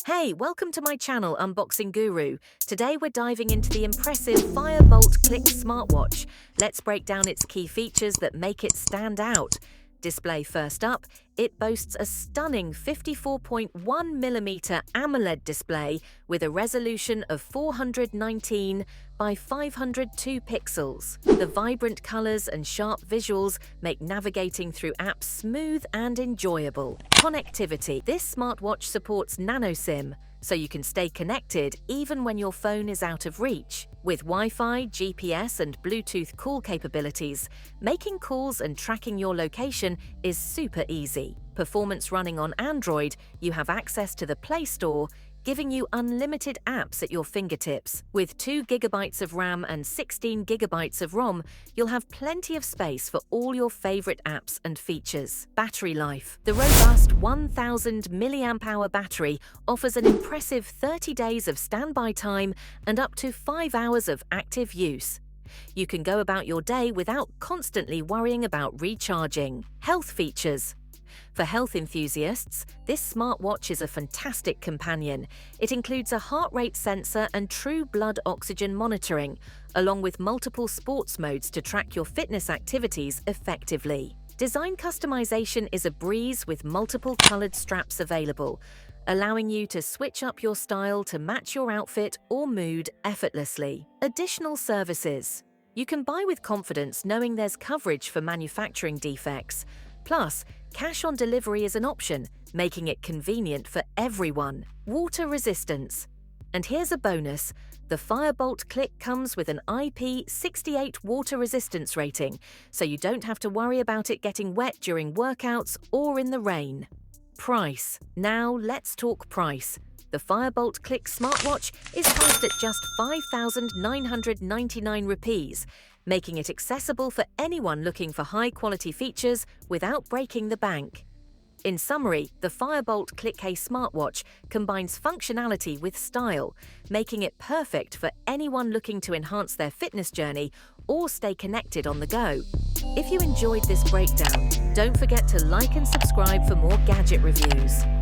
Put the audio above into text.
Hey, welcome to my channel, Unboxing Guru. Today we're diving into the impressive Fire-Boltt Clickk Smartwatch. Let's break down its key features that make it stand out. Display first up, it boasts a stunning 54.1mm AMOLED display with a resolution of 419 by 502 pixels. The vibrant colors and sharp visuals make navigating through apps smooth and enjoyable. Connectivity. This smartwatch supports nano SIM, so you can stay connected even when your phone is out of reach. With Wi-Fi, GPS and Bluetooth call capabilities, making calls and tracking your location is super easy. Performance running on Android, you have access to the Play Store, giving you unlimited apps at your fingertips. With 2 GB of RAM and 16 GB of ROM, you'll have plenty of space for all your favorite apps and features. Battery life. The robust 1000 mAh battery offers an impressive 30 days of standby time and up to 5 hours of active use. You can go about your day without constantly worrying about recharging. Health features. For health enthusiasts, this smartwatch is a fantastic companion. It includes a heart rate sensor and true blood oxygen monitoring, along with multiple sports modes to track your fitness activities effectively. Design customization is a breeze with multiple colored straps available, allowing you to switch up your style to match your outfit or mood effortlessly. Additional services. You can buy with confidence knowing there's coverage for manufacturing defects. Plus, cash on delivery is an option, making it convenient for everyone. Water resistance. And here's a bonus. The Firebolt Clickk comes with an IP68 water resistance rating, so you don't have to worry about it getting wet during workouts or in the rain. Price. Now let's talk price. The Fire-Boltt Clickk Smartwatch is priced at just 5,999 rupees, making it accessible for anyone looking for high-quality features without breaking the bank. In summary, the Fire-Boltt Clickk Smartwatch combines functionality with style, making it perfect for anyone looking to enhance their fitness journey or stay connected on the go. If you enjoyed this breakdown, don't forget to like and subscribe for more gadget reviews.